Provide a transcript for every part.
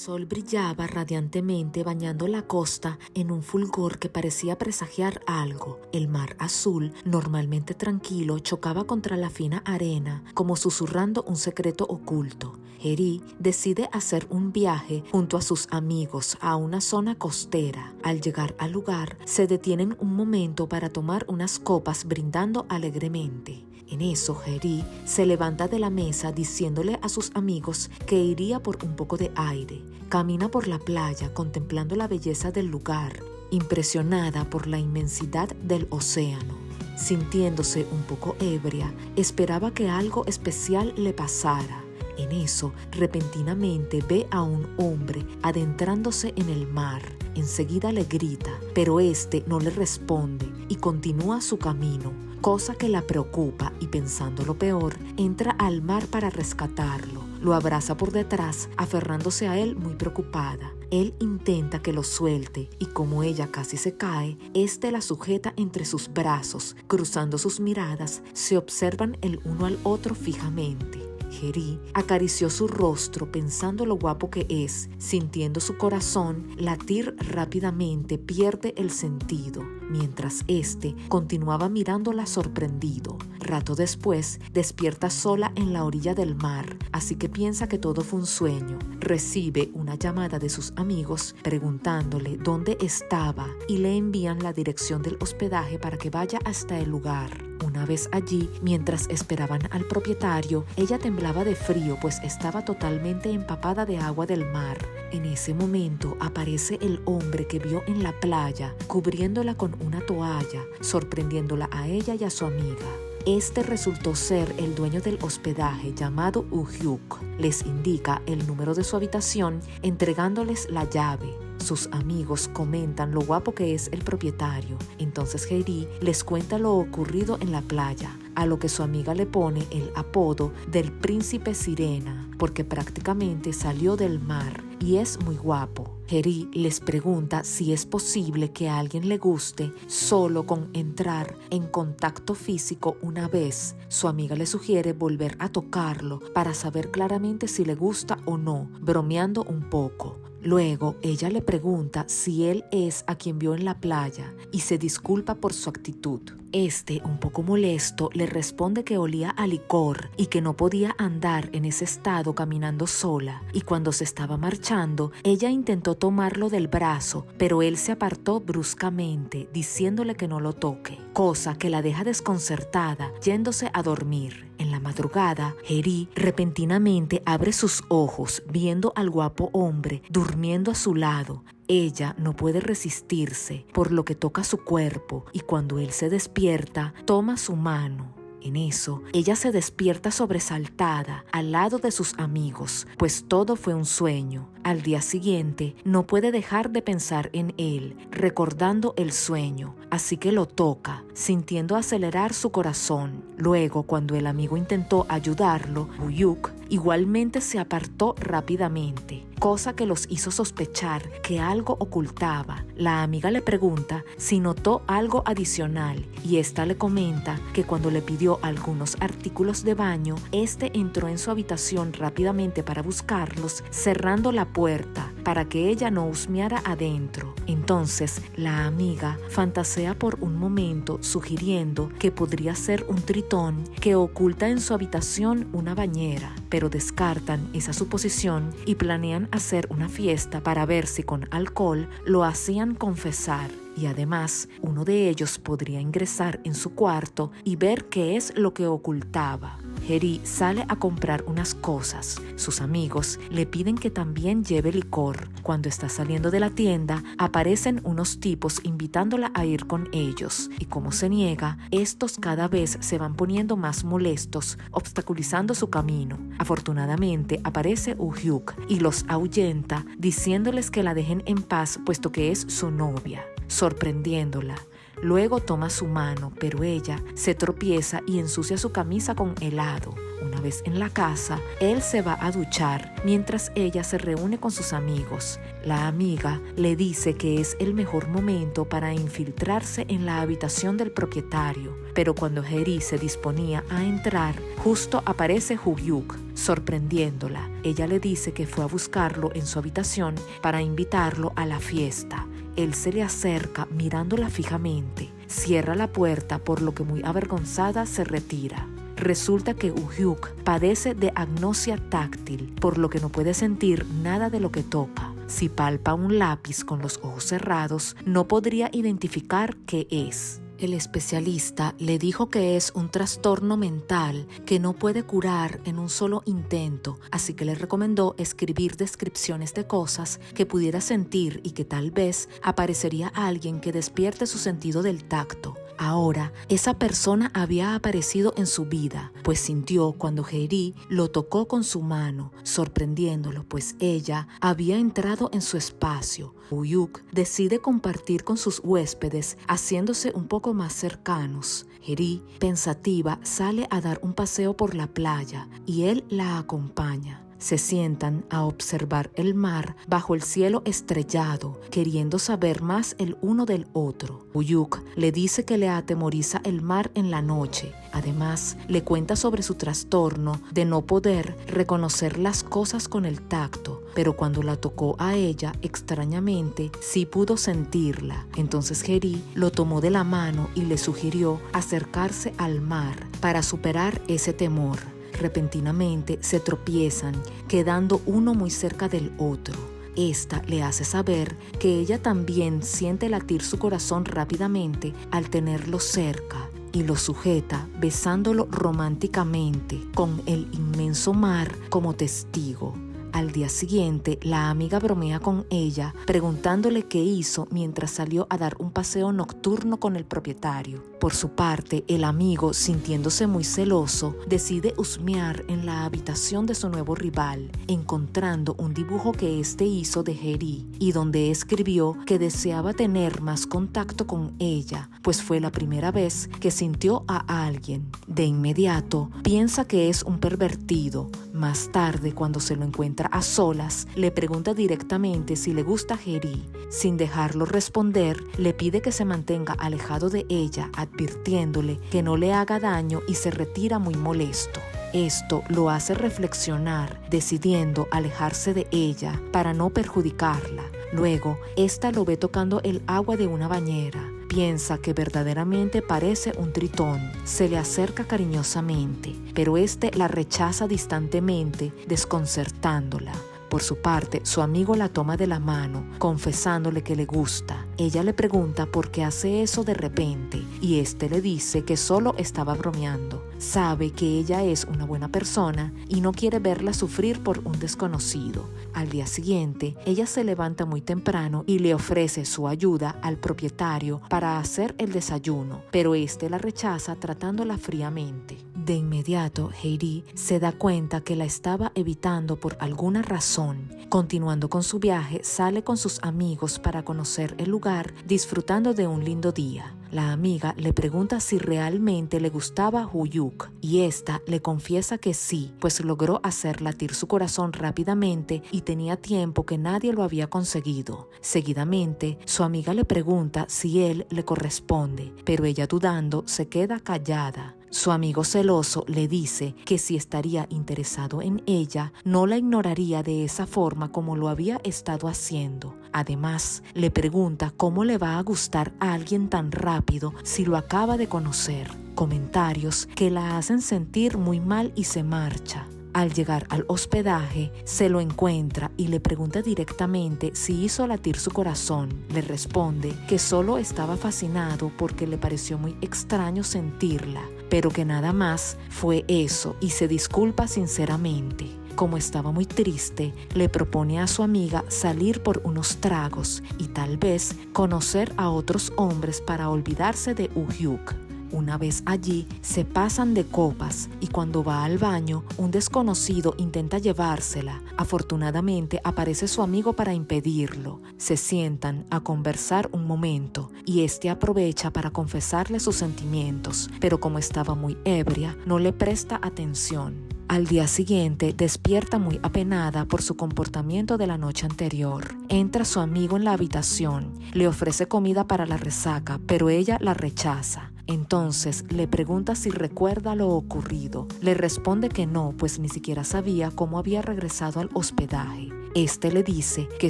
sol brillaba radiantemente bañando la costa en un fulgor que parecía presagiar algo. El mar azul, normalmente tranquilo, chocaba contra la fina arena, como susurrando un secreto oculto. Jerry decide hacer un viaje junto a sus amigos a una zona costera. Al llegar al lugar, se detienen un momento para tomar unas copas brindando alegremente. En eso, Jerry se levanta de la mesa diciéndole a sus amigos que iría por un poco de aire. Camina por la playa contemplando la belleza del lugar, impresionada por la inmensidad del océano. Sintiéndose un poco ebria, esperaba que algo especial le pasara. En eso, repentinamente ve a un hombre adentrándose en el mar. Enseguida le grita, pero este no le responde y continúa su camino, cosa que la preocupa y pensando lo peor, entra al mar para rescatarlo. Lo abraza por detrás, aferrándose a él muy preocupada. Él intenta que lo suelte y como ella casi se cae, este la sujeta entre sus brazos. Cruzando sus miradas, se observan el uno al otro fijamente. Jerry acarició su rostro pensando lo guapo que es, sintiendo su corazón latir rápidamente, pierde el sentido, mientras este continuaba mirándola sorprendido. Rato después, despierta sola en la orilla del mar, así que piensa que todo fue un sueño. Recibe una llamada de sus amigos preguntándole dónde estaba y le envían la dirección del hospedaje para que vaya hasta el lugar. Una vez allí, mientras esperaban al propietario, ella temblaba de frío pues estaba totalmente empapada de agua del mar. En ese momento aparece el hombre que vio en la playa, cubriéndola con una toalla, sorprendiéndola a ella y a su amiga. Este resultó ser el dueño del hospedaje llamado Uhyuk. Les indica el número de su habitación entregándoles la llave. Sus amigos comentan lo guapo que es el propietario. Entonces Jerry les cuenta lo ocurrido en la playa, a lo que su amiga le pone el apodo del príncipe sirena, porque prácticamente salió del mar y es muy guapo. Jerry les pregunta si es posible que a alguien le guste solo con entrar en contacto físico una vez. Su amiga le sugiere volver a tocarlo para saber claramente si le gusta o no, bromeando un poco. Luego, ella le pregunta si él es a quien vio en la playa y se disculpa por su actitud. Este, un poco molesto, le responde que olía a licor y que no podía andar en ese estado caminando sola. Y cuando se estaba marchando, ella intentó tomarlo del brazo, pero él se apartó bruscamente, diciéndole que no lo toque, cosa que la deja desconcertada, yéndose a dormir. En la madrugada, Jerry repentinamente abre sus ojos, viendo al guapo hombre durmiendo a su lado. Ella no puede resistirse, por lo que toca su cuerpo, y cuando él se despierta, toma su mano. En eso, ella se despierta sobresaltada al lado de sus amigos, pues todo fue un sueño. Al día siguiente, no puede dejar de pensar en él, recordando el sueño, así que lo toca, sintiendo acelerar su corazón. Luego, cuando el amigo intentó ayudarlo, Uhyuk igualmente se apartó rápidamente, cosa que los hizo sospechar que algo ocultaba. La amiga le pregunta si notó algo adicional y esta le comenta que cuando le pidió algunos artículos de baño, este entró en su habitación rápidamente para buscarlos, cerrando la puerta para que ella no husmeara adentro. Entonces, la amiga fantasea por un momento sugiriendo que podría ser un tritón que oculta en su habitación una bañera, pero descartan esa suposición y planean hacer una fiesta para ver si con alcohol lo hacían confesar. Y además, uno de ellos podría ingresar en su cuarto y ver qué es lo que ocultaba. Jerry sale a comprar unas cosas. Sus amigos le piden que también lleve licor. Cuando está saliendo de la tienda, aparecen unos tipos invitándola a ir con ellos. Y como se niega, estos cada vez se van poniendo más molestos, obstaculizando su camino. Afortunadamente, aparece Uhyuk y los ahuyenta, diciéndoles que la dejen en paz puesto que es su novia. sorprendiéndola. Luego toma su mano, pero ella se tropieza y ensucia su camisa con helado. Una vez en la casa, él se va a duchar mientras ella se reúne con sus amigos. La amiga le dice que es el mejor momento para infiltrarse en la habitación del propietario, pero cuando Hye-ri se disponía a entrar, justo aparece Woo-hyuk, sorprendiéndola. Ella le dice que fue a buscarlo en su habitación para invitarlo a la fiesta. Él se le acerca mirándola fijamente, cierra la puerta por lo que muy avergonzada se retira. Resulta que Woo-hyuk padece de agnosia táctil, por lo que no puede sentir nada de lo que toca. Si palpa un lápiz con los ojos cerrados, no podría identificar qué es. El especialista le dijo que es un trastorno mental que no puede curar en un solo intento, así que le recomendó escribir descripciones de cosas que pudiera sentir y que tal vez aparecería alguien que despierte su sentido del tacto. Ahora, esa persona había aparecido en su vida, pues sintió cuando Hye-ri lo tocó con su mano, sorprendiéndolo, pues ella había entrado en su espacio. Woo-hyuk decide compartir con sus huéspedes, haciéndose un poco más cercanos. Hye-ri, pensativa, sale a dar un paseo por la playa y él la acompaña. Se sientan a observar el mar bajo el cielo estrellado, queriendo saber más el uno del otro. Woo-hyuk le dice que le atemoriza el mar en la noche. Además, le cuenta sobre su trastorno de no poder reconocer las cosas con el tacto, pero cuando la tocó a ella, extrañamente, sí pudo sentirla. Entonces Hye-ri lo tomó de la mano y le sugirió acercarse al mar para superar ese temor. Repentinamente se tropiezan, quedando uno muy cerca del otro. Esta le hace saber que ella también siente latir su corazón rápidamente al tenerlo cerca y lo sujeta besándolo románticamente con el inmenso mar como testigo. Al día siguiente, la amiga bromea con ella, preguntándole qué hizo mientras salió a dar un paseo nocturno con el propietario. Por su parte, el amigo, sintiéndose muy celoso, decide husmear en la habitación de su nuevo rival, encontrando un dibujo que éste hizo de Hye-ri y donde escribió que deseaba tener más contacto con ella, pues fue la primera vez que sintió a alguien. De inmediato, piensa que es un pervertido. Más tarde, cuando se lo encuentra a solas, le pregunta directamente si le gusta Hye-ri. Sin dejarlo responder, le pide que se mantenga alejado de ella, advirtiéndole que no le haga daño y se retira muy molesto. Esto lo hace reflexionar, decidiendo alejarse de ella para no perjudicarla. Luego, esta lo ve tocando el agua de una bañera. Piensa que verdaderamente parece un tritón. Se le acerca cariñosamente, pero este la rechaza distantemente, desconcertándola. Por su parte, su amigo la toma de la mano, confesándole que le gusta. Ella le pregunta por qué hace eso de repente, y este le dice que solo estaba bromeando. Sabe que ella es una buena persona y no quiere verla sufrir por un desconocido. Al día siguiente, ella se levanta muy temprano y le ofrece su ayuda al propietario para hacer el desayuno, pero este la rechaza tratándola fríamente. De inmediato, Hye-ri se da cuenta que la estaba evitando por alguna razón. Continuando con su viaje, sale con sus amigos para conocer el lugar, disfrutando de un lindo día. La amiga le pregunta si realmente le gustaba Woo-hyuk y esta le confiesa que sí, pues logró hacer latir su corazón rápidamente y tenía tiempo que nadie lo había conseguido. Seguidamente, su amiga le pregunta si él le corresponde, pero ella dudando se queda callada. Su amigo celoso le dice que si estaría interesado en ella, no la ignoraría de esa forma como lo había estado haciendo. Además, le pregunta cómo le va a gustar a alguien tan rápido si lo acaba de conocer. Comentarios que la hacen sentir muy mal y se marcha. Al llegar al hospedaje, se lo encuentra y le pregunta directamente si hizo latir su corazón. Le responde que solo estaba fascinado porque le pareció muy extraño sentirla, pero que nada más fue eso y se disculpa sinceramente. Como estaba muy triste, le propone a su amiga salir por unos tragos y tal vez conocer a otros hombres para olvidarse de Woo-hyuk. Una vez allí, se pasan de copas y cuando va al baño, un desconocido intenta llevársela. Afortunadamente, aparece su amigo para impedirlo. Se sientan a conversar un momento y este aprovecha para confesarle sus sentimientos, pero como estaba muy ebria, no le presta atención. Al día siguiente, despierta muy apenada por su comportamiento de la noche anterior. Entra su amigo en la habitación, le ofrece comida para la resaca, pero ella la rechaza. Entonces le pregunta si recuerda lo ocurrido. Le responde que no, pues ni siquiera sabía cómo había regresado al hospedaje. Este le dice que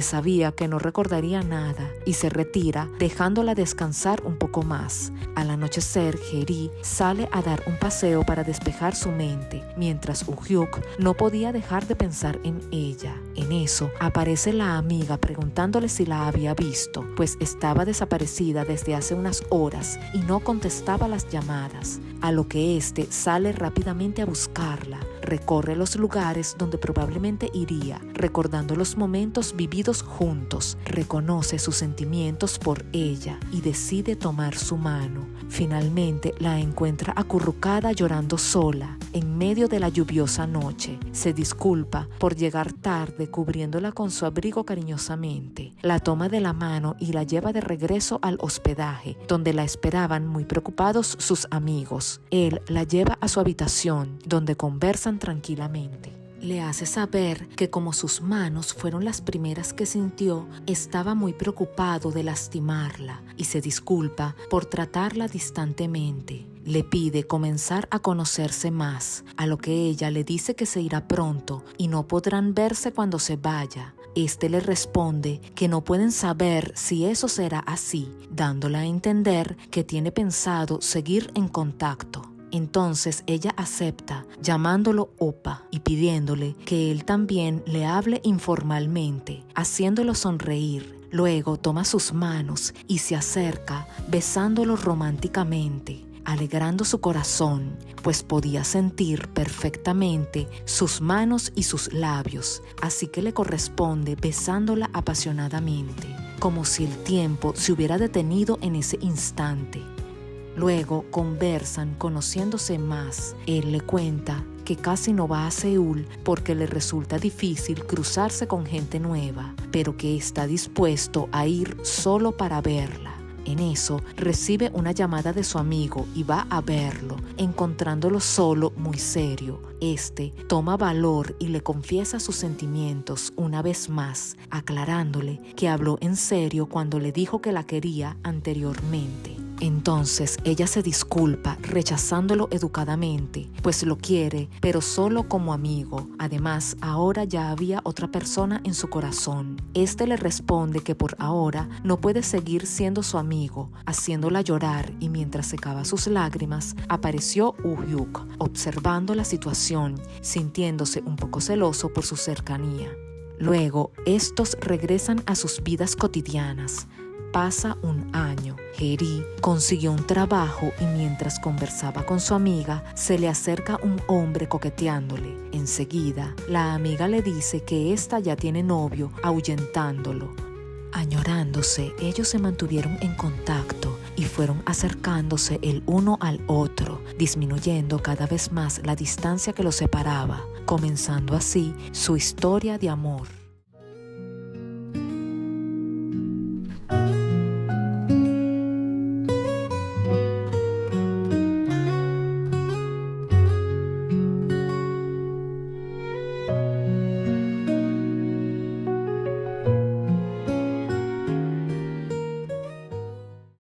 sabía que no recordaría nada y se retira, dejándola descansar un poco más. Al anochecer, Hye-ri sale a dar un paseo para despejar su mente, mientras Woo-hyuk no podía dejar de pensar en ella. En eso, aparece la amiga preguntándole si la había visto, pues estaba desaparecida desde hace unas horas y no contestaba las llamadas, a lo que este sale rápidamente a buscarla. Recorre los lugares donde probablemente iría, recordando los momentos vividos juntos. Reconoce sus sentimientos por ella y decide tomar su mano. Finalmente la encuentra acurrucada llorando sola en medio de la lluviosa noche. Se disculpa por llegar tarde cubriéndola con su abrigo cariñosamente. La toma de la mano y la lleva de regreso al hospedaje, donde la esperaban muy preocupados sus amigos. Él la lleva a su habitación, donde conversan tranquilamente. Le hace saber que como sus manos fueron las primeras que sintió, estaba muy preocupado de lastimarla y se disculpa por tratarla distantemente. Le pide comenzar a conocerse más, a lo que ella le dice que se irá pronto y no podrán verse cuando se vaya. Este le responde que no pueden saber si eso será así, dándola a entender que tiene pensado seguir en contacto. Entonces ella acepta, llamándolo Opa y pidiéndole que él también le hable informalmente, haciéndolo sonreír. Luego toma sus manos y se acerca, besándolo románticamente, alegrando su corazón, pues podía sentir perfectamente sus manos y sus labios, así que le corresponde besándola apasionadamente, como si el tiempo se hubiera detenido en ese instante. Luego conversan conociéndose más. Él le cuenta que casi no va a Seúl porque le resulta difícil cruzarse con gente nueva, pero que está dispuesto a ir solo para verla. En eso recibe una llamada de su amigo y va a verlo, encontrándolo solo muy serio. Este toma valor y le confiesa sus sentimientos una vez más, aclarándole que habló en serio cuando le dijo que la quería anteriormente. Entonces ella se disculpa rechazándolo educadamente, pues lo quiere, pero solo como amigo. Además, ahora ya había otra persona en su corazón. Este le responde que por ahora no puede seguir siendo su amigo, haciéndola llorar, y mientras secaba sus lágrimas, apareció Woo-hyuk, observando la situación, sintiéndose un poco celoso por su cercanía. Luego, estos regresan a sus vidas cotidianas. Pasa un año. Hye-ri consiguió un trabajo y mientras conversaba con su amiga, se le acerca un hombre coqueteándole. Enseguida, la amiga le dice que ésta ya tiene novio, ahuyentándolo. Añorándose, ellos se mantuvieron en contacto y fueron acercándose el uno al otro, disminuyendo cada vez más la distancia que los separaba, comenzando así su historia de amor.